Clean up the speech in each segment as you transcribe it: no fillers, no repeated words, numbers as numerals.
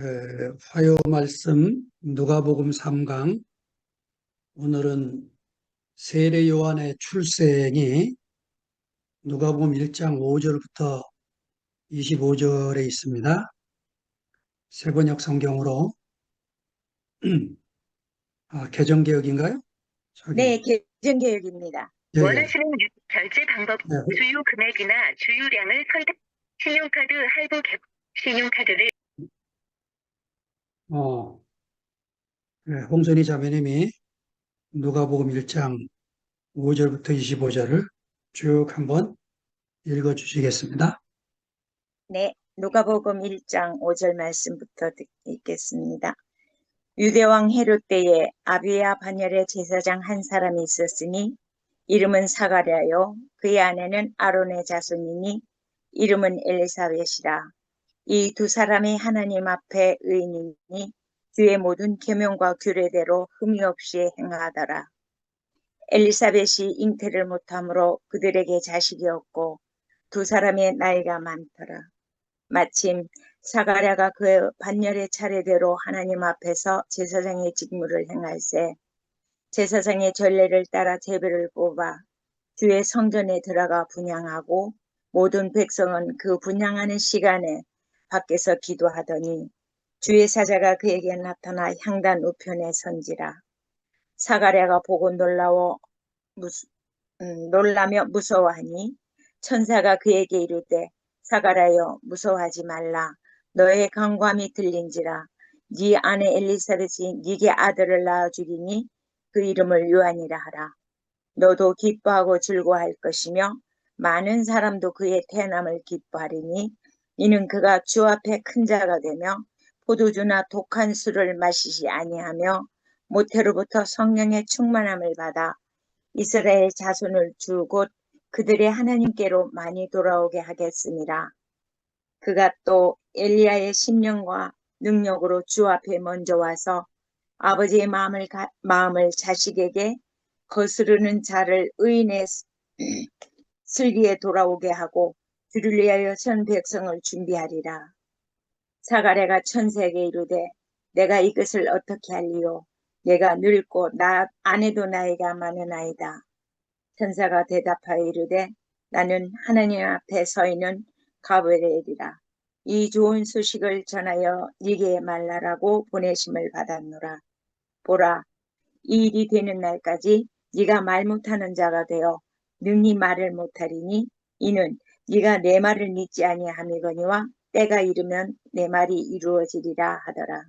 화요 말씀 누가복음 3강. 오늘은 세례 요한의 출생이 누가복음 1장 5절부터 25절에 있습니다. 세번역 성경으로 개정개혁인가요? 네, 개정개혁입니다. 예, 예. 원하시는 결제 방법, 네, 주유 금액이나 주유량을 선택, 신용카드 할부 개, 신용카드를 홍선희 자매님이 누가복음 1장 5절부터 25절을 쭉 한번 읽어 주시겠습니다. 네, 누가복음 1장 5절 말씀부터 읽겠습니다. 유대왕 헤롯 때에 아비야 반열의 제사장 한 사람이 있었으니 이름은 사가랴요, 그의 아내는 아론의 자손이니 이름은 엘리사벳이라. 이 두 사람이 하나님 앞에 의인이니 주의 모든 계명과 규례대로 흠이 없이 행하더라. 엘리사벳이 잉태를 못하므로 그들에게 자식이 없고 두 사람의 나이가 많더라. 마침 사가랴가 그 반열의 차례대로 하나님 앞에서 제사장의 직무를 행할세 제사장의 전례를 따라 제비를 뽑아 주의 성전에 들어가 분향하고 모든 백성은 그 분향하는 시간에 밖에서 기도하더니 주의 사자가 그에게 나타나 향단 우편에 선지라. 사가랴가 보고 놀라며 무서워하니 천사가 그에게 이르되 사가랴여 무서워하지 말라. 너의 간구함이 들린지라. 네 아내 엘리사벳이 네게 아들을 낳아주리니 그 이름을 요한이라 하라. 너도 기뻐하고 즐거워할 것이며 많은 사람도 그의 태어남을 기뻐하리니 이는 그가 주 앞에 큰 자가 되며 포도주나 독한 술을 마시지 아니하며 모태로부터 성령의 충만함을 받아 이스라엘 자손을 주 곧 그들의 하나님께로 많이 돌아오게 하겠습니다. 그가 또 엘리야의 심령과 능력으로 주 앞에 먼저 와서 아버지의 마음을 자식에게 거스르는 자를 의인의 슬기에 돌아오게 하고 주를 위하여 전 백성을 준비하리라. 사가랴가 천사에게 이르되 내가 이것을 어떻게 할리요? 내가 늙고 아내도 나이가 많으나이다. 천사가 대답하여 이르되 나는 하나님 앞에 서 있는 가브리엘이라. 이 좋은 소식을 전하여 네게 말하라고 보내심을 받았노라. 보라, 이 일이 되는 날까지 네가 말 못하는 자가 되어 능히 말을 못하리니 이는 네가 내 말을 믿지 아니함이거니와 때가 이르면 내 말이 이루어지리라 하더라.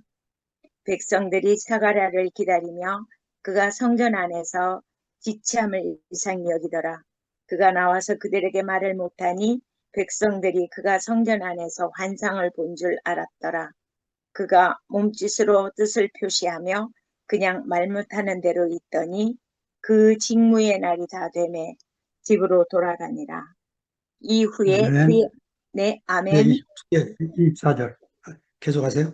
백성들이 사가랴를 기다리며 그가 성전 안에서 지체함을 이상히 여기더라. 그가 나와서 그들에게 말을 못하니 백성들이 그가 성전 안에서 환상을 본 줄 알았더라. 그가 몸짓으로 뜻을 표시하며 그냥 말 못하는 대로 있더니 그 직무의 날이 다 되매 집으로 돌아가니라. 이후에 아멘. 네, 네, 아멘. 24절 계속하세요.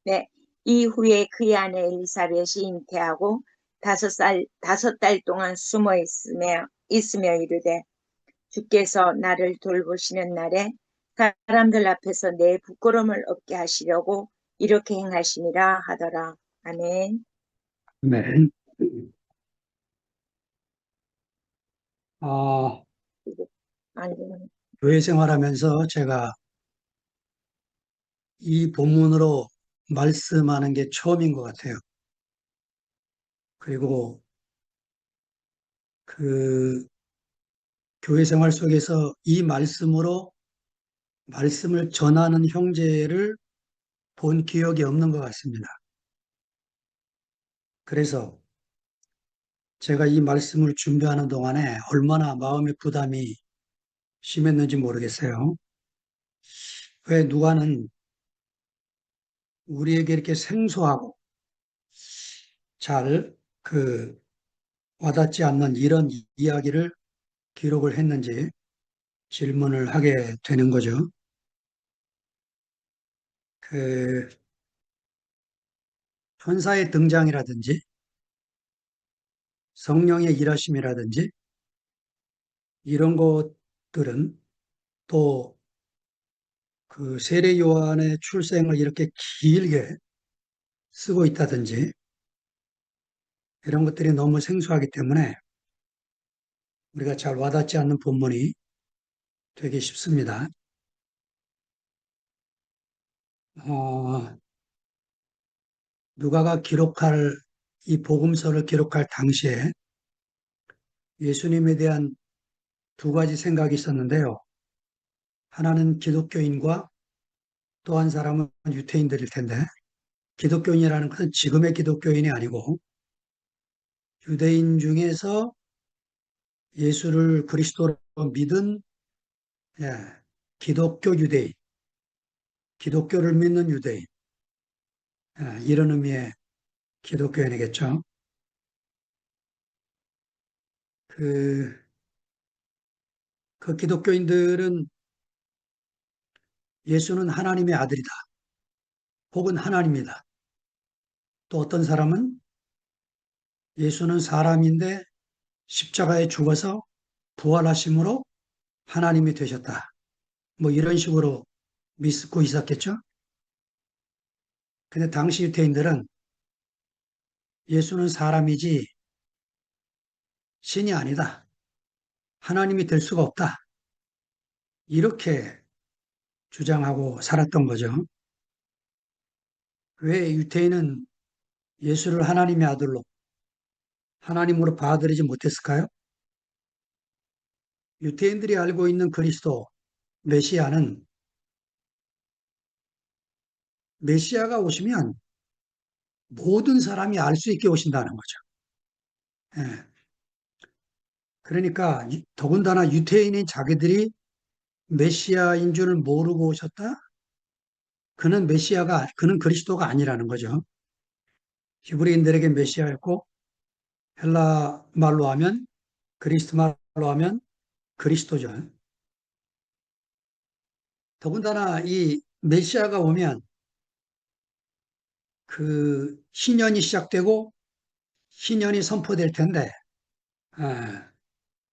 네, 이후에 그의 아내 엘리사벳이 잉태하고 다섯 달 동안 숨어 있으며 이르되 주께서 나를 돌보시는 날에 사람들 앞에서 내 부끄러움을 없게 하시려고 이렇게 행하심이라 하더라. 아멘. 네. 아, 아멘. 교회 생활하면서 제가 이 본문으로 말씀하는 게 처음인 것 같아요. 그리고 그 교회 생활 속에서 이 말씀으로 말씀을 전하는 형제를 본 기억이 없는 것 같습니다. 그래서 제가 이 말씀을 준비하는 동안에 얼마나 마음의 부담이 심했는지 모르겠어요. 왜 누가는 우리에게 이렇게 생소하고 잘 와닿지 않는 이런 이야기를 기록을 했는지 질문을 하게 되는 거죠. 그 천사의 등장이라든지 성령의 일하심이라든지 이런 것들은 또 그 세례 요한의 출생을 이렇게 길게 쓰고 있다든지 이런 것들이 너무 생소하기 때문에 우리가 잘 와닿지 않는 본문이 되기 쉽습니다. 어, 누가가 기록할 이 복음서를 기록할 당시에 예수님에 대한 두 가지 생각이 있었는데요. 하나는 기독교인과 또 한 사람은 유태인들일 텐데 기독교인이라는 것은 지금의 기독교인이 아니고 유대인 중에서 예수를 그리스도로 믿은 예, 기독교 유대인, 기독교를 믿는 유대인 이런 의미의 기독교인이겠죠. 그, 그 기독교인들은 예수는 하나님의 아들이다. 혹은 하나님이다. 또 어떤 사람은 예수는 사람인데 십자가에 죽어서 부활하심으로 하나님이 되셨다. 뭐 이런 식으로 믿고 있었겠죠. 근데 당시 유태인들은 예수는 사람이지 신이 아니다. 하나님이 될 수가 없다. 이렇게 주장하고 살았던 거죠. 왜 유태인은 예수를 하나님의 아들로 하나님으로 받아들이지 못했을까요? 유태인들이 알고 있는 그리스도 메시아는 메시아가 오시면 모든 사람이 알 수 있게 오신다는 거죠. 예. 그러니까 더군다나 유태인인 자기들이 메시아인 줄 모르고 오셨다? 그는 그리스도가 아니라는 거죠. 히브리인들에게 메시아였고 헬라 말로 하면 그리스도 말로 하면 그리스도죠. 더군다나 이 메시아가 오면 그 희년이 시작되고 희년이 선포될 텐데,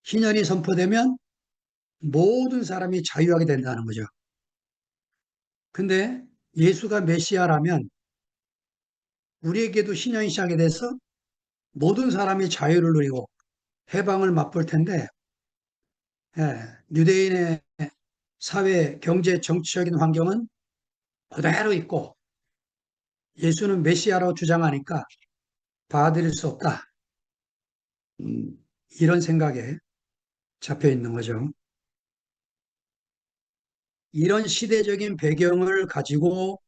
희년이 선포되면 모든 사람이 자유하게 된다는 거죠. 근데 예수가 메시아라면 우리에게도 희년이 시작이 돼서 모든 사람이 자유를 누리고 해방을 맛볼 텐데, 유대인의 사회, 경제, 정치적인 환경은 그대로 있고 예수는 메시아라고 주장하니까 받아들일 수 없다. 음, 이런 생각에 잡혀 있는 거죠. 이런 시대적인 배경을 가지고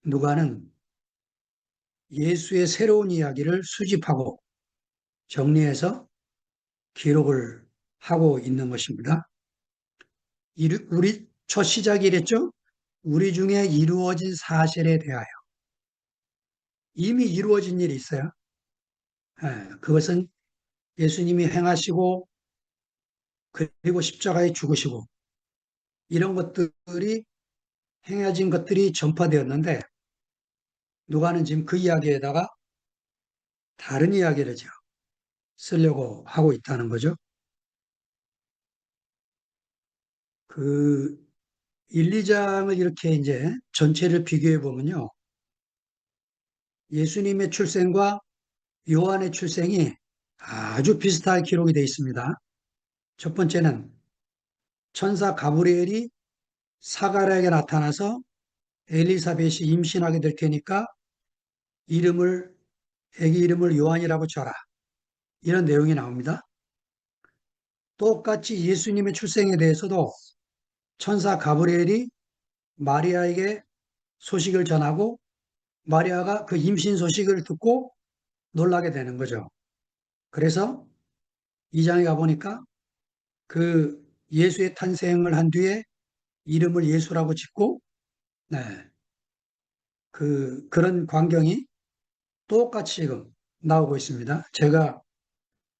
누가는 예수의 새로운 이야기를 수집하고 정리해서 기록을 하고 있는 것입니다. 우리 첫 시작이 이랬죠? 우리 중에 이루어진 사실에 대하여. 이미 이루어진 일이 있어요. 그것은 예수님이 행하시고 그리고 십자가에 죽으시고 이런 것들이 행해진 것들이 전파되었는데 누가는 지금 그 이야기에다가 다른 이야기를 쓰려고 하고 있다는 거죠. 그 1, 2장을 이렇게 이제 전체를 비교해 보면요. 예수님의 출생과 요한의 출생이 아주 비슷하게 기록이 되어 있습니다. 첫 번째는 천사 가브리엘이 사가랴에게 나타나서 엘리사벳이 임신하게 될 테니까 아기 이름을 요한이라고 쳐라. 이런 내용이 나옵니다. 똑같이 예수님의 출생에 대해서도 천사 가브리엘이 마리아에게 소식을 전하고 마리아가 그 임신 소식을 듣고 놀라게 되는 거죠. 그래서 2장에 가보니까 그 예수의 탄생을 한 뒤에 이름을 예수라고 짓고, 네, 그런 광경이 똑같이 지금 나오고 있습니다. 제가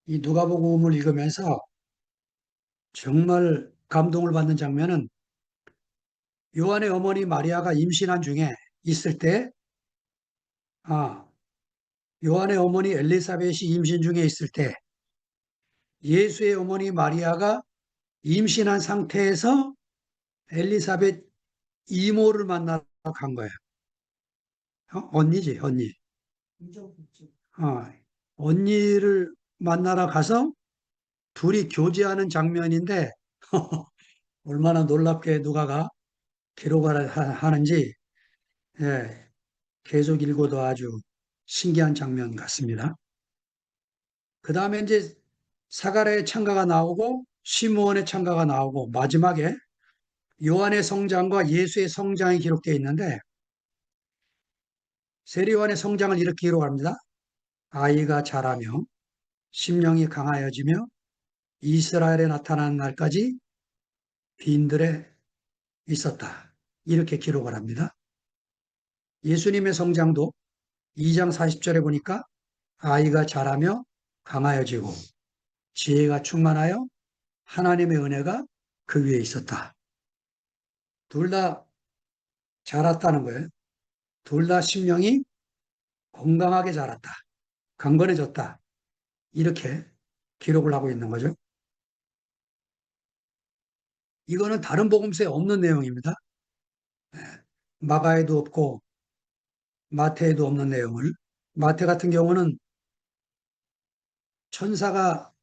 이 누가복음을 읽으면서 정말 감동을 받는 장면은 요한의 어머니 마리아가 임신한 중에 있을 때, 아, 요한의 어머니 엘리사벳이 임신 중에 있을 때 예수의 어머니 마리아가 임신한 상태에서 엘리사벳 이모를 만나러 간 거예요. 언니지, 언니. 어, 언니를 만나러 가서 둘이 교제하는 장면인데 얼마나 놀랍게 누가가 기록을 하는지 예, 계속 읽어도 아주 신기한 장면 같습니다. 그 다음에 이제 사가랴의 창가가 나오고 시므온의 창가가 나오고 마지막에 요한의 성장과 예수의 성장이 기록되어 있는데 세례 요한의 성장을 이렇게 기록합니다. 아이가 자라며 심령이 강하여지며 이스라엘에 나타나는 날까지 빈들에 있었다. 이렇게 기록을 합니다. 예수님의 성장도 2장 40절에 보니까 아이가 자라며 강하여지고 지혜가 충만하여 하나님의 은혜가 그 위에 있었다. 둘 다 자랐다는 거예요. 둘 다 심령이 건강하게 자랐다. 강건해졌다. 이렇게 기록을 하고 있는 거죠. 이거는 다른 복음서에 없는 내용입니다. 마가에도 없고 마태에도 없는 내용을 마태 같은 경우는 천사가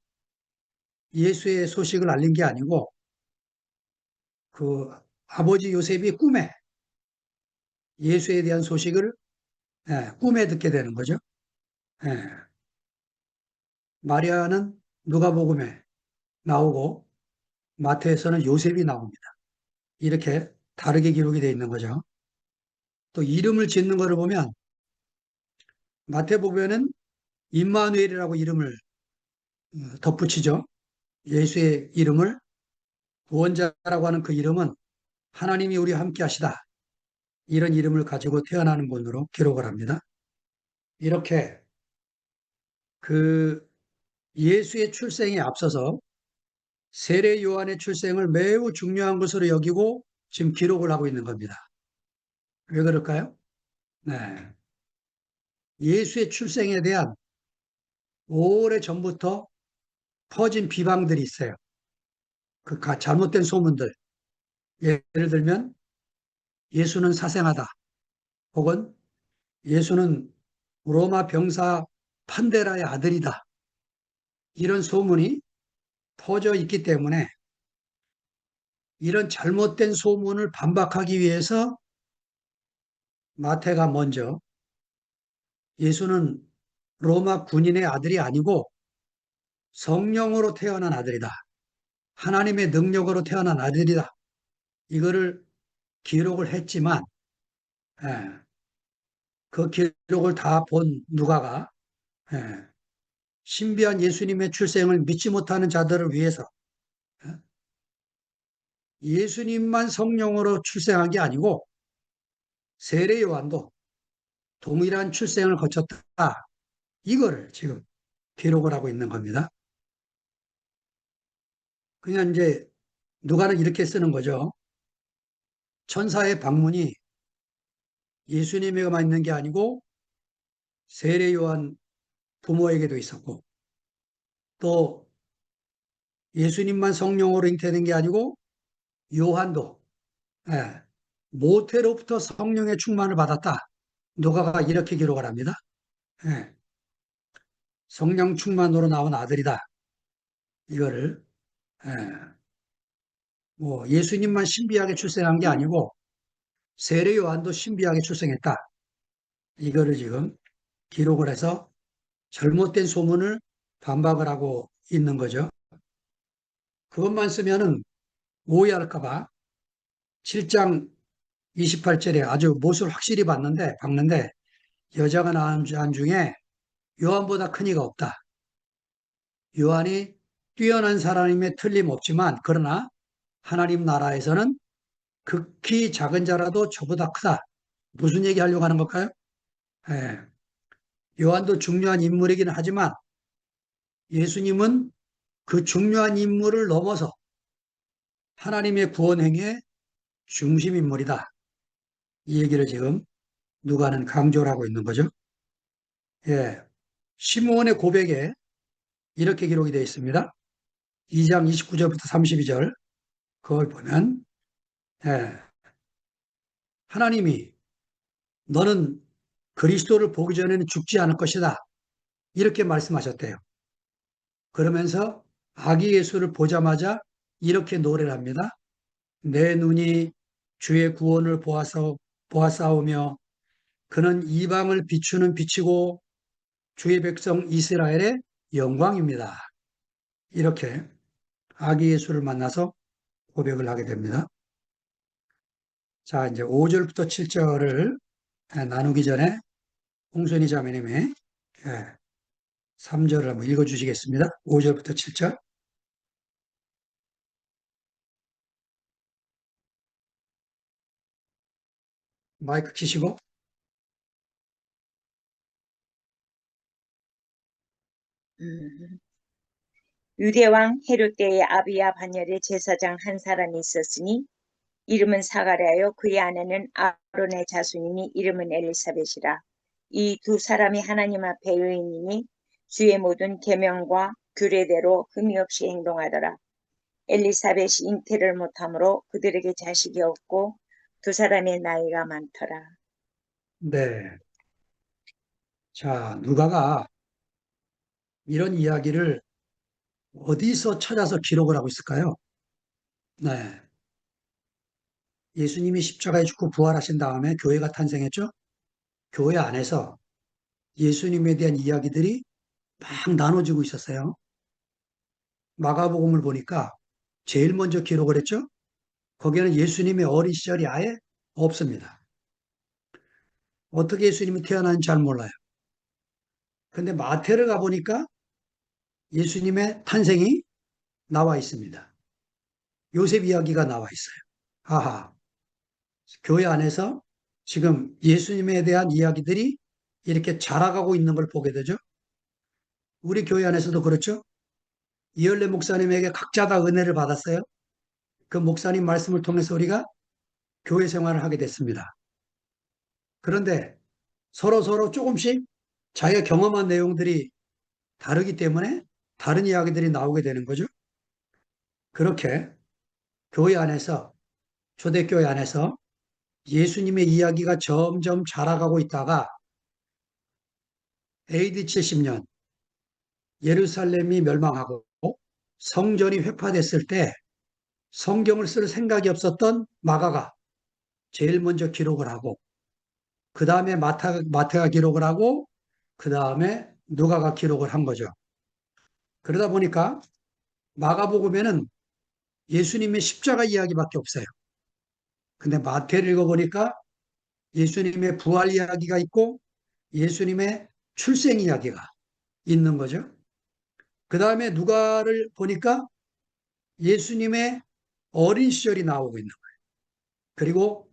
예수의 소식을 알린 게 아니고 그 아버지 요셉이 꿈에 예수에 대한 소식을 꿈에 듣게 되는 거죠. 예, 마리아는 누가복음에 나오고 마태에서는 요셉이 나옵니다. 이렇게 다르게 기록이 되어 있는 거죠. 또 이름을 짓는 것을 보면 마태복음에는 임마누엘이라고 이름을 덧붙이죠. 예수의 이름을 구원자라고 하는 그 이름은 하나님이 우리와 함께 하시다. 이런 이름을 가지고 태어나는 분으로 기록을 합니다. 이렇게 그 예수의 출생에 앞서서 세례 요한의 출생을 매우 중요한 것으로 여기고 지금 기록을 하고 있는 겁니다. 왜 그럴까요? 네. 예수의 출생에 대한 오래 전부터 퍼진 비방들이 있어요. 그 잘못된 소문들. 예를 들면 예수는 사생하다. 혹은 예수는 로마 병사 판데라의 아들이다. 이런 소문이 퍼져 있기 때문에 이런 잘못된 소문을 반박하기 위해서 마태가 먼저 예수는 로마 군인의 아들이 아니고 성령으로 태어난 아들이다. 하나님의 능력으로 태어난 아들이다. 이거를 기록을 했지만 예, 그 기록을 다 본 누가가 예, 신비한 예수님의 출생을 믿지 못하는 자들을 위해서 예, 예수님만 성령으로 출생한 게 아니고 세례 요한도 동일한 출생을 거쳤다. 이거를 지금 기록을 하고 있는 겁니다. 그냥 이제 누가는 이렇게 쓰는 거죠. 천사의 방문이 예수님에게만 있는 게 아니고 세례 요한 부모에게도 있었고 또 예수님만 성령으로 잉태된 게 아니고 요한도 예, 모태로부터 성령의 충만을 받았다. 누가가 이렇게 기록을 합니다. 예, 성령 충만으로 나온 아들이다. 이거를 예, 뭐 예수님만 신비하게 출생한 게 아니고 세례 요한도 신비하게 출생했다. 이거를 지금 기록을 해서 잘못된 소문을 반박을 하고 있는 거죠. 그것만 쓰면은 오해할까봐 7장 28절에 아주 못을 확실히 박는데 여자가 낳은 자 중에 요한보다 큰 이가 없다. 요한이 뛰어난 사람임에 틀림없지만 그러나 하나님 나라에서는 극히 작은 자라도 저보다 크다. 무슨 얘기 하려고 하는 걸까요? 예, 요한도 중요한 인물이긴 하지만 예수님은 그 중요한 인물을 넘어서 하나님의 구원 행위의 중심 인물이다. 이 얘기를 지금 누가는 강조를 하고 있는 거죠. 예, 시므온의 고백에 이렇게 기록이 되어 있습니다. 2장 29절부터 32절 그걸 보면 예, 하나님이 너는 그리스도를 보기 전에는 죽지 않을 것이다. 이렇게 말씀하셨대요. 그러면서 아기 예수를 보자마자 이렇게 노래를 합니다. 내 눈이 주의 구원을 보았사오며 그는 이방을 비추는 빛이고 주의 백성 이스라엘의 영광입니다. 이렇게 아기 예수를 만나서 고백을 하게 됩니다. 자, 이제 5절부터 7절을 나누기 전에 홍순희 자매님의 3절을 한번 읽어 주시겠습니다. 5절부터 7절. 마이크 키시고. 음. 유대왕 헤롯 때에 아비야 반열에 제사장 한 사람이 있었으니 이름은 사가랴요 그의 아내는 아론의 자손이니 이름은 엘리사벳이라. 이 두 사람이 하나님 앞에 의인이니 주의 모든 계명과 규례대로 흠이 없이 행동하더라. 엘리사벳이 잉태를 못하므로 그들에게 자식이 없고 두 사람의 나이가 많더라. 네. 자, 누가가 이런 이야기를 어디서 찾아서 기록을 하고 있을까요? 네. 예수님이 십자가에 죽고 부활하신 다음에 교회가 탄생했죠? 교회 안에서 예수님에 대한 이야기들이 막 나눠지고 있었어요. 마가복음을 보니까 제일 먼저 기록을 했죠? 거기에는 예수님의 어린 시절이 아예 없습니다. 어떻게 예수님이 태어난지 잘 몰라요. 근데 마태를 가보니까 예수님의 탄생이 나와 있습니다. 요셉 이야기가 나와 있어요. 아하, 교회 안에서 지금 예수님에 대한 이야기들이 이렇게 자라가고 있는 걸 보게 되죠. 우리 교회 안에서도 그렇죠. 이열래 목사님에게 각자 다 은혜를 받았어요. 그 목사님 말씀을 통해서 우리가 교회 생활을 하게 됐습니다. 그런데 서로 조금씩 자기가 경험한 내용들이 다르기 때문에 다른 이야기들이 나오게 되는 거죠. 그렇게 교회 안에서, 초대교회 안에서 예수님의 이야기가 점점 자라가고 있다가 AD 70년 예루살렘이 멸망하고 성전이 회파됐을 때 성경을 쓸 생각이 없었던 마가가 제일 먼저 기록을 하고 그 다음에 마태가 기록을 하고 그 다음에 누가가 기록을 한 거죠. 그러다 보니까 마가복음에는 예수님의 십자가 이야기밖에 없어요. 근데 마태를 읽어보니까 예수님의 부활 이야기가 있고 예수님의 출생 이야기가 있는 거죠. 그 다음에 누가를 보니까 예수님의 어린 시절이 나오고 있는 거예요. 그리고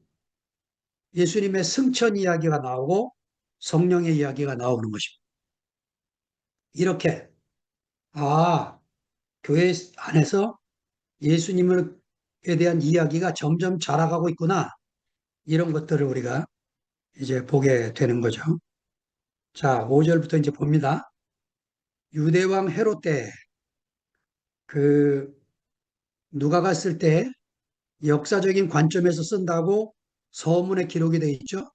예수님의 승천 이야기가 나오고 성령의 이야기가 나오는 것입니다. 이렇게 교회 안에서 예수님에 대한 이야기가 점점 자라가고 있구나. 이런 것들을 우리가 이제 보게 되는 거죠. 자, 5절부터 이제 봅니다. 유대왕 헤롯 때, 그, 누가가 쓸 때 역사적인 관점에서 쓴다고 서문에 기록이 되어 있죠.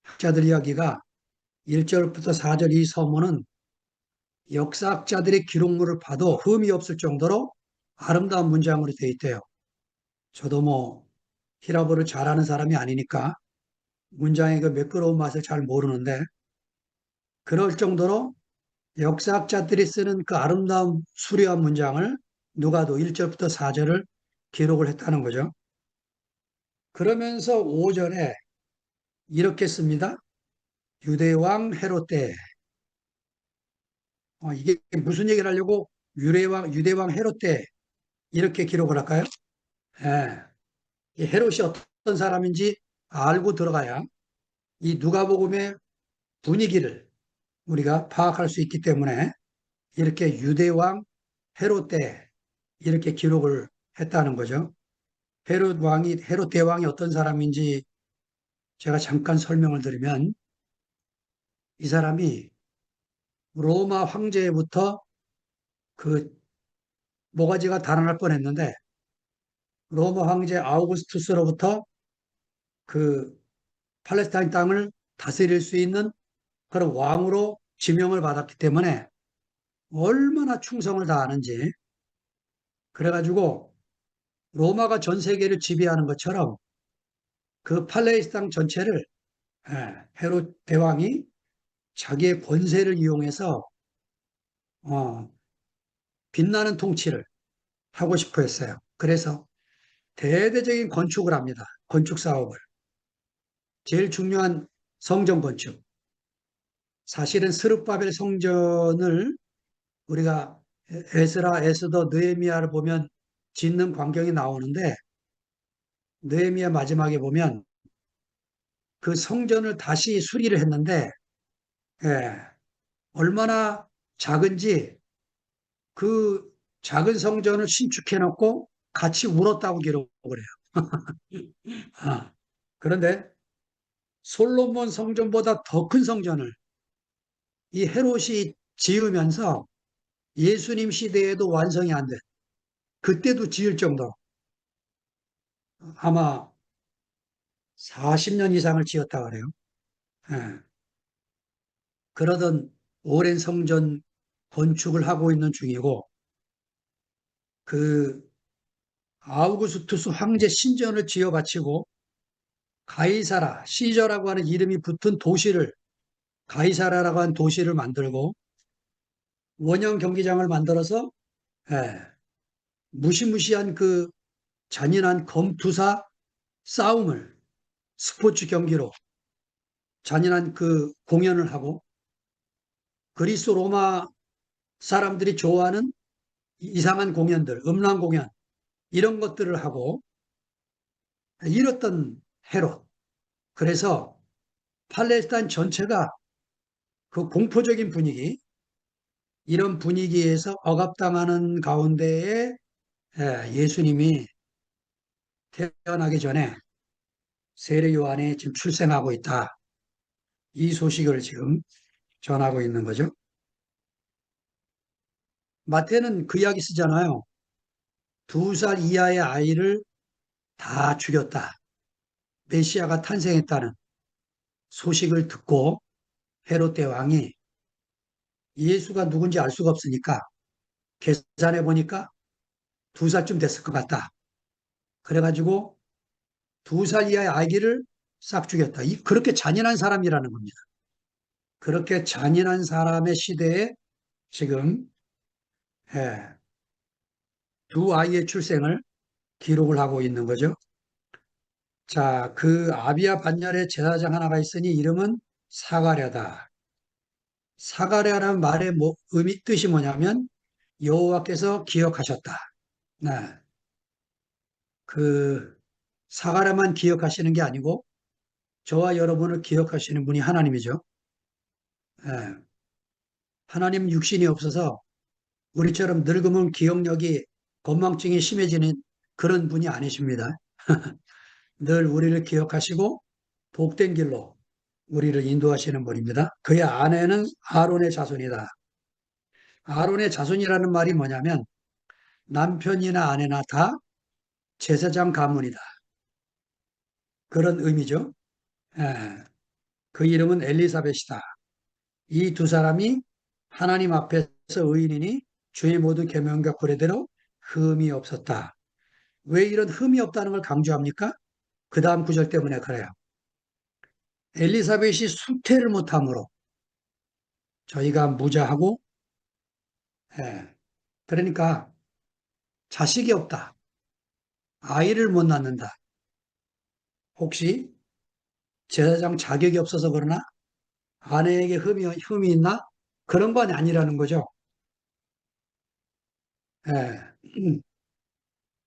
학자들 이야기가 1절부터 4절 이 서문은 역사학자들의 기록물을 봐도 흠이 없을 정도로 아름다운 문장으로 되어 있대요. 저도 뭐 히라보를 잘하는 사람이 아니니까 문장의 그 매끄러운 맛을 잘 모르는데 그럴 정도로 역사학자들이 쓰는 그 아름다운 수려한 문장을 누가도 1절부터 4절을 기록을 했다는 거죠. 그러면서 5절에 이렇게 씁니다. 유대왕 헤롯 때. 이게 무슨 얘기를 하려고 유대왕 헤롯 때 이렇게 기록을 할까요? 예. 이 헤롯이 어떤 사람인지 알고 들어가야 이 누가복음의 분위기를 우리가 파악할 수 있기 때문에 이렇게 유대왕 헤롯 때 이렇게 기록을 했다는 거죠. 헤롯 대왕이 어떤 사람인지 제가 잠깐 설명을 드리면 이 사람이 로마 황제부터 그 모가지가 달아날 뻔했는데 로마 황제 아우구스투스로부터 그 팔레스타인 땅을 다스릴 수 있는 그런 왕으로 지명을 받았기 때문에 얼마나 충성을 다하는지. 그래가지고 로마가 전 세계를 지배하는 것처럼 그 팔레스타인 전체를 헤롯 대왕이 자기의 권세를 이용해서 어, 빛나는 통치를 하고 싶어 했어요. 그래서 대대적인 건축을 합니다. 건축 사업을. 제일 중요한 성전 건축. 사실은 스룹바벨 성전을 우리가 에스라, 에스더, 느헤미야를 보면 짓는 광경이 나오는데 느헤미야 마지막에 보면 그 성전을 다시 수리를 했는데 예, 얼마나 작은지 그 작은 성전을 신축해 놓고 같이 울었다고 기록을 해요. 아, 그런데 솔로몬 성전보다 더 큰 성전을 이 헤롯이 지으면서 예수님 시대에도 완성이 안 돼. 그때도 지을 정도로 아마 40년 이상을 지었다 그래요. 예. 그러던 오랜 성전 건축을 하고 있는 중이고 그 아우구스투스 황제 신전을 지어 바치고 가이사라, 시저라고 하는 이름이 붙은 도시를 가이사라라고 하는 도시를 만들고 원형 경기장을 만들어서 예, 무시무시한 그 잔인한 검투사 싸움을 스포츠 경기로 잔인한 그 공연을 하고 그리스 로마 사람들이 좋아하는 이상한 공연들, 음란 공연 이런 것들을 하고 이랬던 헤롯. 그래서 팔레스타인 전체가 그 공포적인 분위기, 이런 분위기에서 억압당하는 가운데에 예수님이 태어나기 전에 세례 요한이 지금 출생하고 있다. 이 소식을 지금 전하고 있는 거죠. 마태는 그 이야기 쓰잖아요. 2살 이하의 아이를 다 죽였다. 메시아가 탄생했다는 소식을 듣고 헤롯 대왕이 예수가 누군지 알 수가 없으니까 계산해 보니까 2살쯤 됐을 것 같다. 그래가지고 2살 이하의 아기를 싹 죽였다. 그렇게 잔인한 사람이라는 겁니다. 그렇게 잔인한 사람의 시대에 지금 예, 두 아이의 출생을 기록을 하고 있는 거죠. 자, 그 아비야 반열에 제사장 하나가 있으니 이름은 사가랴다. 사가랴라는 말의 뜻이 뭐냐면 여호와께서 기억하셨다. 네, 그 사가랴만 기억하시는 게 아니고 저와 여러분을 기억하시는 분이 하나님이죠. 예, 하나님 육신이 없어서 우리처럼 늙으면 기억력이 건망증이 심해지는 그런 분이 아니십니다. 늘 우리를 기억하시고 복된 길로 우리를 인도하시는 분입니다. 그의 아내는 아론의 자손이다. 아론의 자손이라는 말이 뭐냐면 남편이나 아내나 다 제사장 가문이다. 그런 의미죠. 예, 그 이름은 엘리사벳이다. 이 두 사람이 하나님 앞에서 의인이니 주의 모든 계명과 규례대로 흠이 없었다. 왜 이런 흠이 없다는 걸 강조합니까? 그 다음 구절 때문에 그래요. 엘리사벳이 수태를 못함으로 저희가 무자하고 예, 그러니까 자식이 없다. 아이를 못 낳는다. 혹시 제사장 자격이 없어서 그러나 아내에게 흠이 있나? 그런 건 아니라는 거죠. 예.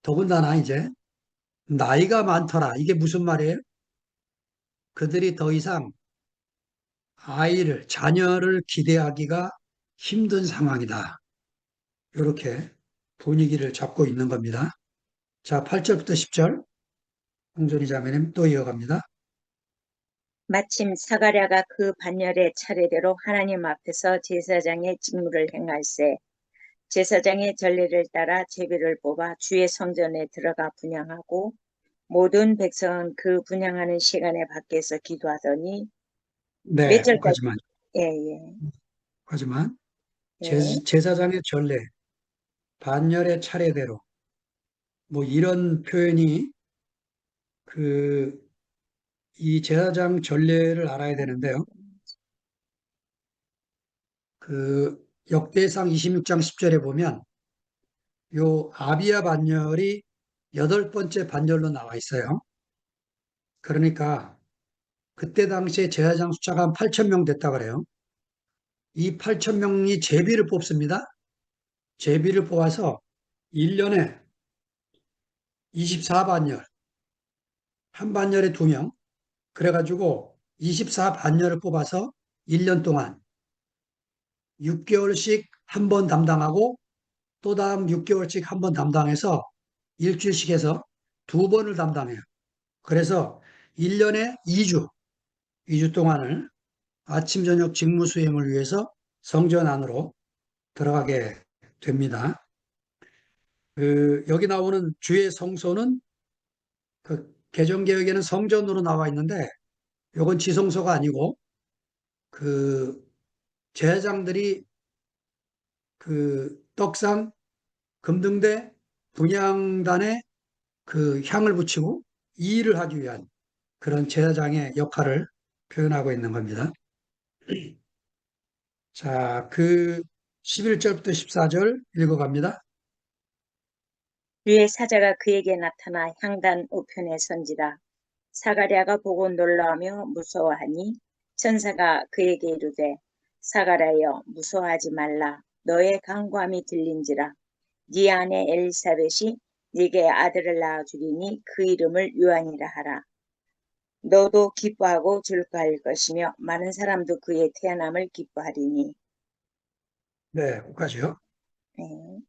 더군다나 이제 나이가 많더라. 이게 무슨 말이에요? 그들이 더 이상 자녀를 기대하기가 힘든 상황이다. 이렇게 분위기를 잡고 있는 겁니다. 자, 8절부터 10절. 홍준희 자매님 또 이어갑니다. 마침 사가랴가 그 반열의 차례대로 하나님 앞에서 제사장의 직무를 행할세. 제사장의 전례를 따라 제비를 뽑아 주의 성전에 들어가 분향하고 모든 백성은 그 분향하는 시간에 밖에서 기도하더니 몇 네, 절까지? 하지만, 예, 예, 하지만, 예. 제사장의 전례, 반열의 차례대로, 뭐 이런 표현이 그, 이 제사장 전례를 알아야 되는데요. 그 역대상 26장 10절에 보면 요 아비야 반열이 여덟 번째 반열로 나와 있어요. 그러니까 그때 당시에 제사장 숫자가 한 8천 명 됐다 그래요. 이 8천 명이 제비를 뽑습니다. 제비를 뽑아서 1년에 24반열, 한 반열에 2명, 그래가지고 24반열을 뽑아서 1년 동안 6개월씩 한 번 담당하고 또 다음 6개월씩 한 번 담당해서 일주일씩 해서 2번을 담당해요. 그래서 1년에 2주 동안을 아침, 저녁 직무 수행을 위해서 성전 안으로 들어가게 됩니다. 여기 나오는 주의 성소는 그 개정개혁에는 성전으로 나와 있는데 이건 지성소가 아니고 그 제사장들이 그 떡상, 금등대, 분향단에 그 향을 붙이고 이 일을 하기 위한 그런 제사장의 역할을 표현하고 있는 겁니다. 자, 그 11절부터 14절 읽어갑니다. 주의 사자가 그에게 나타나 향단 우편에 선지라. 사가랴가 보고 놀라며 무서워하니 천사가 그에게 이르되 사가랴여 무서워하지 말라. 너의 간구함이 들린지라. 네 아내 엘리사벳이 네게 아들을 낳아주리니 그 이름을 요한이라 하라. 너도 기뻐하고 즐거워할 것이며 많은 사람도 그의 태어남을 기뻐하리니. 네, 꼭까지요. 네.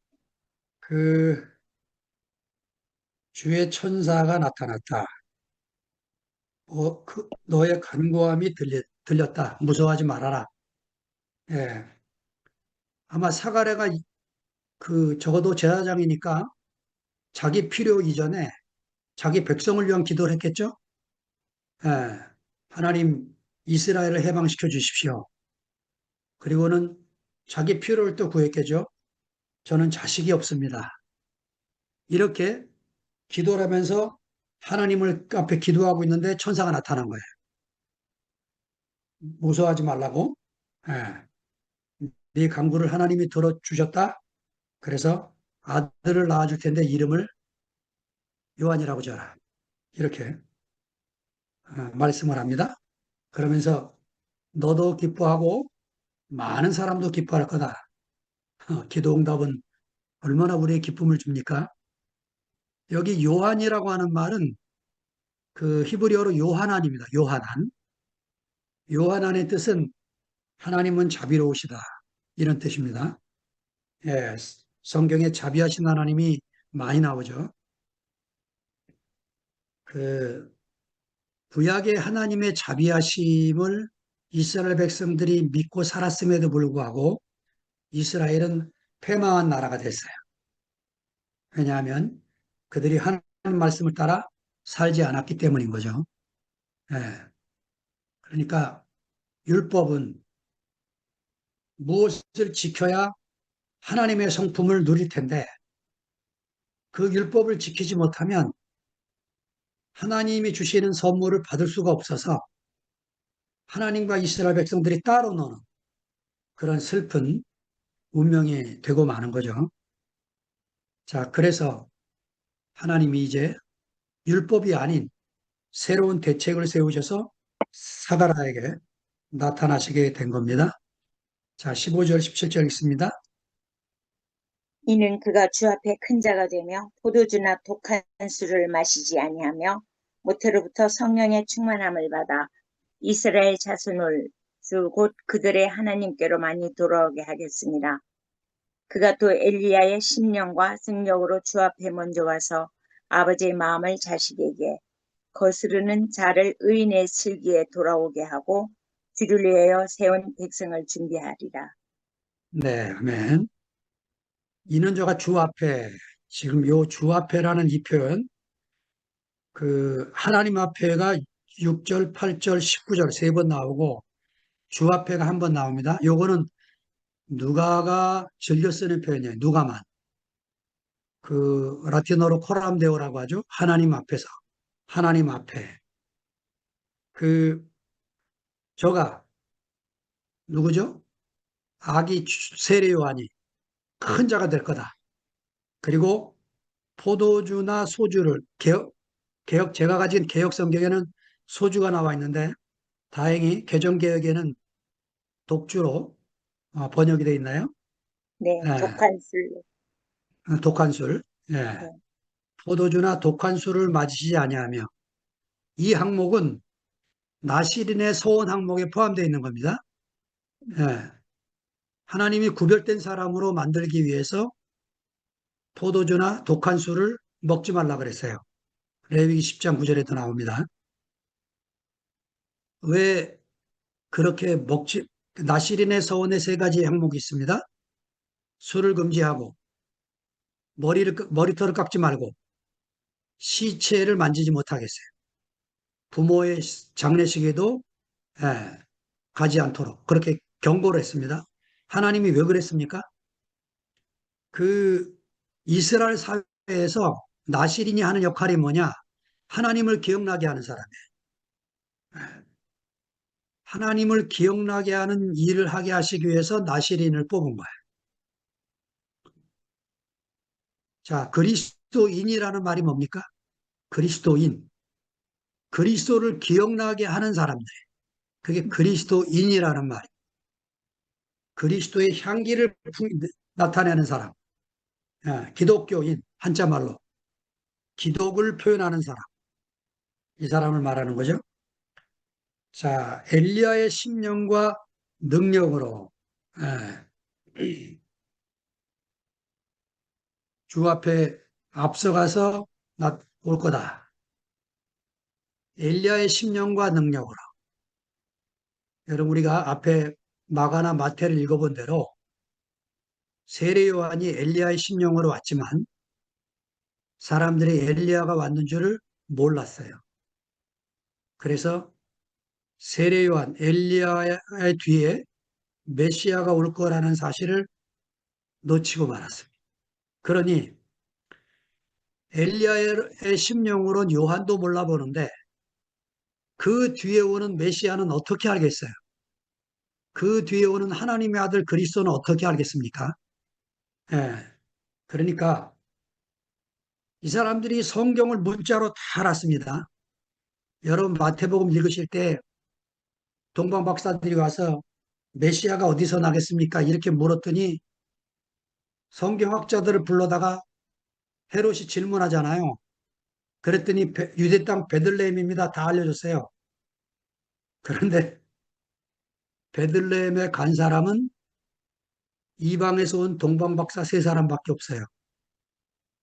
그 주의 천사가 나타났다. 너의 간구함이 들렸다. 무서워하지 말아라. 예, 아마 사가랴가 그 적어도 제사장이니까 자기 필요 이전에 자기 백성을 위한 기도를 했겠죠? 예, 하나님 이스라엘을 해방시켜 주십시오. 그리고는 자기 필요를 또 구했겠죠? 저는 자식이 없습니다. 이렇게 기도를 하면서 하나님을 앞에 기도하고 있는데 천사가 나타난 거예요. 무서워하지 말라고. 예, 네 간구를 하나님이 들어주셨다. 그래서 아들을 낳아줄 텐데 이름을 요한이라고 줘라. 이렇게 말씀을 합니다. 그러면서 너도 기뻐하고 많은 사람도 기뻐할 거다. 기도 응답은 얼마나 우리의 기쁨을 줍니까? 여기 요한이라고 하는 말은 그 히브리어로 요하난입니다. 요하난. 요하난의 뜻은 하나님은 자비로우시다. 이런 뜻입니다. 예, 성경에 자비하신 하나님이 많이 나오죠. 그 구약의 하나님의 자비하심을 이스라엘 백성들이 믿고 살았음에도 불구하고 이스라엘은 패망한 나라가 됐어요. 왜냐하면 그들이 하나님 말씀을 따라 살지 않았기 때문인 거죠. 예, 그러니까 율법은 무엇을 지켜야 하나님의 성품을 누릴 텐데 그 율법을 지키지 못하면 하나님이 주시는 선물을 받을 수가 없어서 하나님과 이스라엘 백성들이 따로 노는 그런 슬픈 운명이 되고 마는 거죠. 자, 그래서 하나님이 이제 율법이 아닌 새로운 대책을 세우셔서 사가라에게 나타나시게 된 겁니다. 자, 15절, 17절 있습니다. 이는 그가 주 앞에 큰 자가 되며 포도주나 독한 술을 마시지 아니하며 모태로부터 성령의 충만함을 받아 이스라엘 자손을 주 곧 그들의 하나님께로 많이 돌아오게 하겠습니다. 그가 또 엘리야의 심령과 승력으로 주 앞에 먼저 와서 아버지의 마음을 자식에게 거스르는 자를 의인의 슬기에 돌아오게 하고 주를 위하여 세운 백성을 준비하리라. 네, 아멘. 이는 저가 주 앞에, 지금 요 주 앞에라는 이 표현, 그 하나님 앞에가 6절, 8절, 19절 세 번 나오고 주 앞에가 한 번 나옵니다. 요거는 누가가 즐겨 쓰는 표현이에요. 누가만. 그 라틴어로 코람데오라고 하죠. 하나님 앞에서. 하나님 앞에. 그 저가 누구죠? 아기 세례 요한이 큰 자가 될 거다. 그리고 포도주나 소주를 제가 가진 개혁 성경에는 소주가 나와 있는데 다행히 개정개혁에는 독주로 번역이 되어 있나요? 네, 예, 독한 술로. 독한 술. 예, 네, 포도주나 독한 술을 마시지 아니하며 이 항목은 나시린의 소원 항목에 포함되어 있는 겁니다. 예, 하나님이 구별된 사람으로 만들기 위해서 포도주나 독한 술을 먹지 말라 그랬어요. 레위기 10장 9절에도 나옵니다. 왜 그렇게 나시린의 서원의 세 가지 항목이 있습니다. 술을 금지하고 머리털을 깎지 말고 시체를 만지지 못하겠어요. 부모의 장례식에도 예, 가지 않도록 그렇게 경고를 했습니다. 하나님이 왜 그랬습니까? 그 이스라엘 사회에서 나시린이 하는 역할이 뭐냐? 하나님을 기억나게 하는 사람이에요. 하나님을 기억나게 하는 일을 하게 하시기 위해서 나시린을 뽑은 거예요. 자, 그리스도인이라는 말이 뭡니까? 그리스도인. 그리스도를 기억나게 하는 사람들. 그게 그리스도인이라는 말. 그리스도의 향기를 나타내는 사람. 기독교인, 한자말로. 기독을 표현하는 사람. 이 사람을 말하는 거죠. 자, 엘리야의 심령과 능력으로 주 앞에 앞서가서 올 거다. 엘리야의 심령과 능력으로. 여러분 우리가 앞에 마가나 마태를 읽어본 대로 세례 요한이 엘리야의 심령으로 왔지만 사람들이 엘리야가 왔는 줄을 몰랐어요. 그래서 세례 요한 엘리야의 뒤에 메시아가 올 거라는 사실을 놓치고 말았습니다. 그러니 엘리야의 심령으로는 요한도 몰라보는데 그 뒤에 오는 메시아는 어떻게 알겠어요? 그 뒤에 오는 하나님의 아들 그리스도는 어떻게 알겠습니까? 예. 그러니까 이 사람들이 성경을 문자로 다 알았습니다. 여러분 마태복음 읽으실 때 동방 박사들이 와서 메시아가 어디서 나겠습니까? 이렇게 물었더니 성경학자들을 불러다가 헤롯이 질문하잖아요. 그랬더니 유대 땅 베들레헴입니다. 다 알려줬어요. 그런데 베들레헴에 간 사람은 이방에서 온 동방 박사 세 사람밖에 없어요.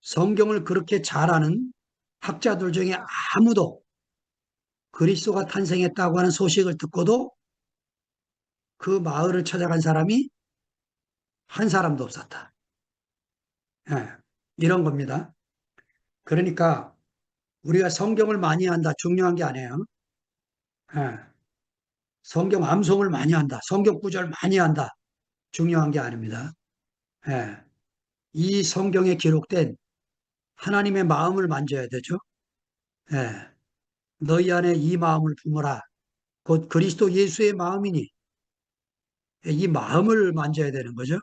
성경을 그렇게 잘 아는 학자들 중에 아무도 그리스도가 탄생했다고 하는 소식을 듣고도 그 마을을 찾아간 사람이 한 사람도 없었다. 예, 이런 겁니다. 그러니까 우리가 성경을 많이 한다 중요한 게 아니에요. 예, 성경 암송을 많이 한다. 성경 구절 많이 한다. 중요한 게 아닙니다. 예, 이 성경에 기록된 하나님의 마음을 만져야 되죠. 예, 너희 안에 이 마음을 품어라. 곧 그리스도 예수의 마음이니 이 마음을 만져야 되는 거죠.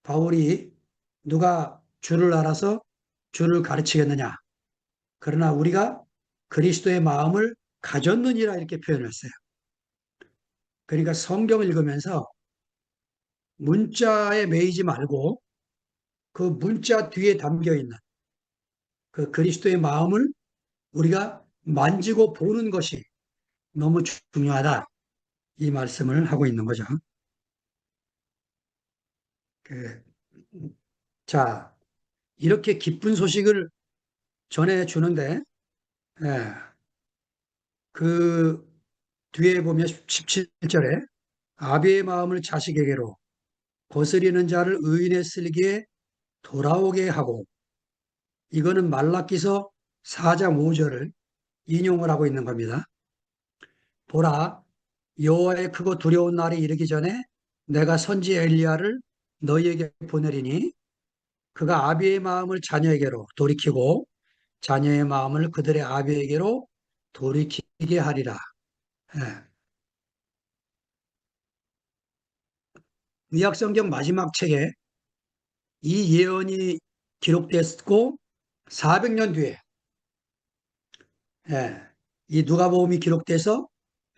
바울이 누가 주를 알아서 주를 가르치겠느냐. 그러나 우리가 그리스도의 마음을 가졌느니라 이렇게 표현했어요. 그러니까 성경을 읽으면서 문자에 매이지 말고 그 문자 뒤에 담겨 있는 그 그리스도의 마음을 우리가 만지고 보는 것이 너무 중요하다. 이 말씀을 하고 있는 거죠. 그, 자, 이렇게 기쁜 소식을 전해주는데, 예, 그 뒤에 보면 17절에 아비의 마음을 자식에게로 거스리는 자를 의인의 쓸기에 돌아오게 하고 이거는 말라기서 4장 5절을 인용을 하고 있는 겁니다. 보라, 여호와의 크고 두려운 날이 이르기 전에 내가 선지 엘리야를 너희에게 보내리니 그가 아비의 마음을 자녀에게로 돌이키고 자녀의 마음을 그들의 아비에게로 돌이키게 하리라. 예. 구약성경 마지막 책에 이 예언이 기록됐고 400년 뒤에 예, 이 누가복음이 기록돼서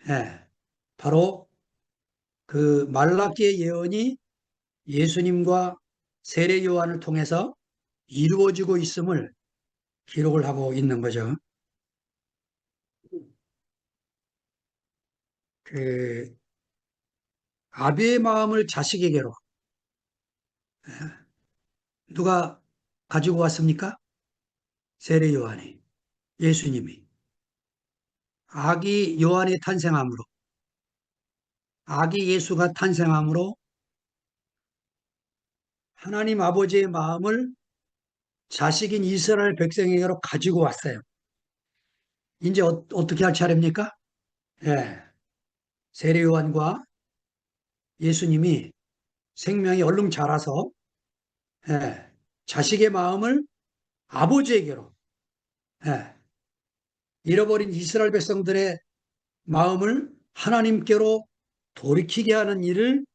예, 바로 그 말라기의 예언이 예수님과 세례 요한을 통해서 이루어지고 있음을 기록을 하고 있는 거죠. 그 아비의 마음을 자식에게로 누가 가지고 왔습니까? 세례 요한이, 예수님이. 아기 요한이 탄생함으로, 아기 예수가 탄생함으로 하나님 아버지의 마음을 자식인 이스라엘 백성에게로 가지고 왔어요. 이제 어떻게 할 차례입니까? 예, 세례 요한과 예수님이 생명이 얼른 자라서 예, 자식의 마음을 아버지에게로 예, 잃어버린 이스라엘 백성들의 마음을 하나님께로 돌이키게 하는 일을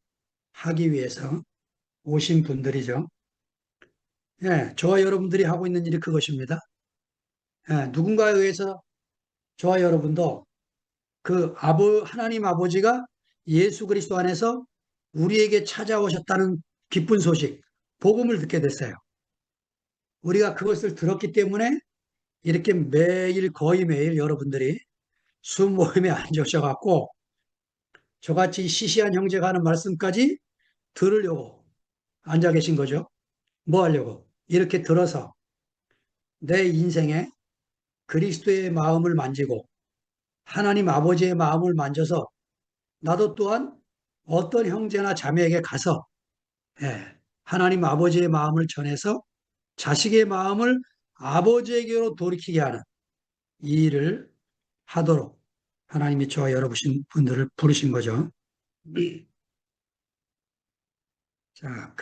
하기 위해서 오신 분들이죠. 예, 저와 여러분들이 하고 있는 일이 그것입니다. 예, 누군가에 의해서 저와 여러분도 그 하나님 아버지가 예수 그리스도 안에서 우리에게 찾아오셨다는 기쁜 소식, 복음을 듣게 됐어요. 우리가 그것을 들었기 때문에 이렇게 매일, 거의 매일 여러분들이 숨 모임에 앉으셔갖고 저같이 시시한 형제가 하는 말씀까지 들으려고 앉아 계신 거죠. 뭐 하려고? 이렇게 들어서 내 인생에 그리스도의 마음을 만지고 하나님 아버지의 마음을 만져서 나도 또한 어떤 형제나 자매에게 가서 예, 하나님 아버지의 마음을 전해서 자식의 마음을 아버지에게로 돌이키게 하는 이 일을 하도록 하나님이 저와 여러분 분들을 부르신 거죠. 자,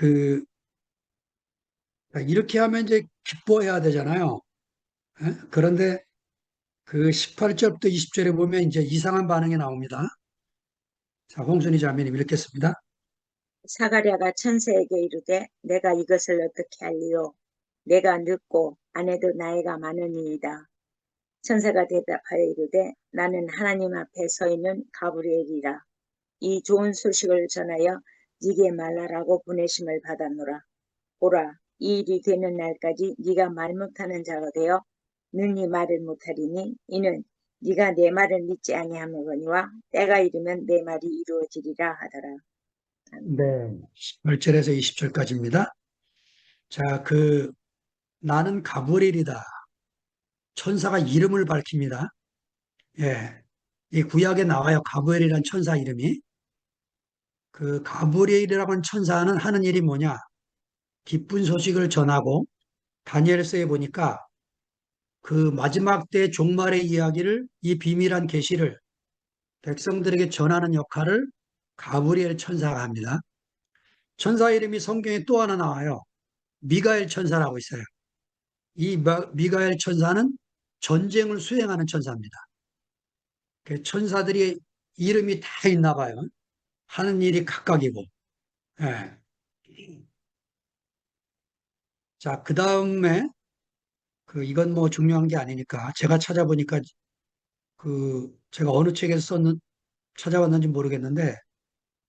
이렇게 하면 이제 기뻐해야 되잖아요. 예? 그런데 그 18절부터 20절에 보면 이제 이상한 반응이 나옵니다. 자, 홍순희 자매님 읽겠습니다. 사가랴가 천사에게 이르되 내가 이것을 어떻게 할리요? 내가 늙고 아내도 나이가 많으니이다. 천사가 대답하여 이르되 나는 하나님 앞에 서 있는 가브리엘이라. 이 좋은 소식을 전하여 네게 말하라고 보내심을 받았노라. 보라, 이 일이 되는 날까지 네가 말 못하는 자가 되어 능히 말을 못하리니 이는 네가 내 말을 믿지 아니하거니와 때가 이르면 내 말이 이루어지리라 하더라. 네. 18절에서 20절까지입니다. 자, 나는 가브리엘이다. 천사가 이름을 밝힙니다. 예. 이 구약에 나와요. 가브리엘이라는 천사 이름이. 그 가브리엘이라고 하는 천사는 하는 일이 뭐냐? 기쁜 소식을 전하고 다니엘서에 보니까 그 마지막 때 종말의 이야기를 이 비밀한 계시를 백성들에게 전하는 역할을 가브리엘 천사가 합니다. 천사 이름이 성경에 또 하나 나와요. 미가엘 천사라고 있어요. 이 미가엘 천사는 전쟁을 수행하는 천사입니다. 그 천사들이 이름이 다 있나 봐요. 하는 일이 각각이고. 예. 자, 그 다음에 이건 뭐 중요한 게 아니니까 제가 찾아보니까 제가 어느 책에서 찾아왔는지 모르겠는데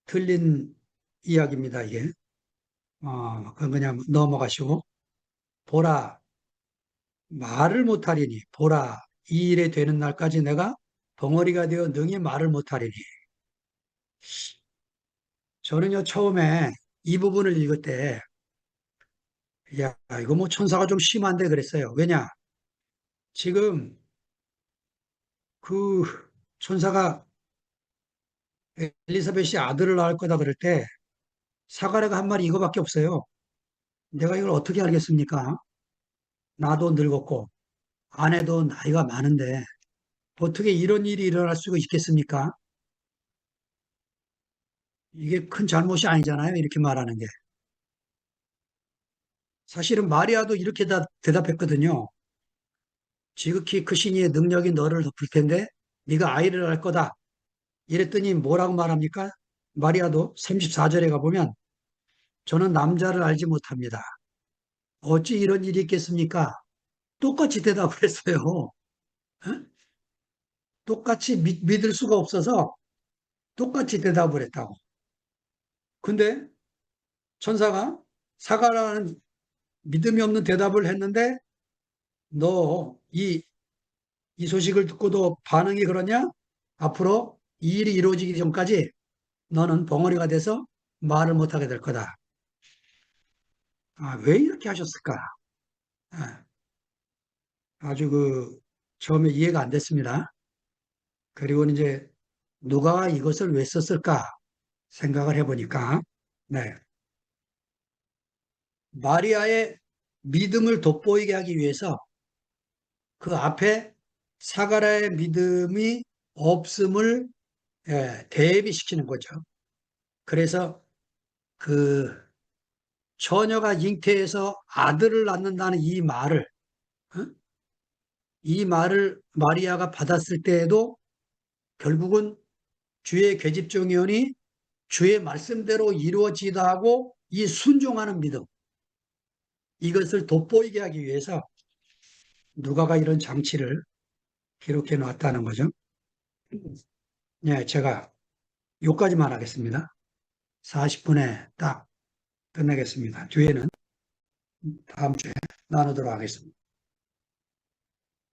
틀린 이야기입니다, 이게. 그건 그냥 넘어가시고. 보라, 말을 못하리니. 보라, 이 일에 되는 날까지 내가 벙어리가 되어 능히 말을 못하리니. 저는요, 처음에 이 부분을 읽을 때, 야, 이거 뭐 천사가 좀 심한데 그랬어요. 왜냐? 지금 그 천사가 엘리사벳이 아들을 낳을 거다 그럴 때 사가랴가 한 말이 이거밖에 없어요. 내가 이걸 어떻게 알겠습니까? 나도 늙었고 아내도 나이가 많은데 어떻게 이런 일이 일어날 수가 있겠습니까? 이게 큰 잘못이 아니잖아요. 이렇게 말하는 게. 사실은 마리아도 이렇게 대답했거든요. 지극히 크신 이의 능력이 너를 덮을 텐데 네가 아이를 낳을 거다. 이랬더니 뭐라고 말합니까? 마리아도 34절에 가보면 저는 남자를 알지 못합니다. 어찌 이런 일이 있겠습니까? 똑같이 대답을 했어요. 어? 똑같이 믿을 수가 없어서 똑같이 대답을 했다고. 근데 천사가 사과라는 믿음이 없는 대답을 했는데 너 이 소식을 듣고도 반응이 그러냐? 앞으로 이 일이 이루어지기 전까지 너는 벙어리가 돼서 말을 못하게 될 거다. 아, 왜 이렇게 하셨을까? 아, 아주 처음에 이해가 안 됐습니다. 그리고 이제 누가 이것을 왜 썼을까 생각을 해보니까, 네. 마리아의 믿음을 돋보이게 하기 위해서 그 앞에 사가라의 믿음이 없음을 대비시키는 거죠. 그래서 그 처녀가 잉태해서 아들을 낳는다는 어? 이 말을 마리아가 받았을 때에도 결국은 주의 계집종이오니 주의 말씀대로 이루어지다 하고 이 순종하는 믿음, 이것을 돋보이게 하기 위해서 누가가 이런 장치를 기록해 놨다는 거죠. 네, 제가 요까지만 하겠습니다. 40분에 딱 끝내겠습니다. 뒤에는 다음 주에 나누도록 하겠습니다.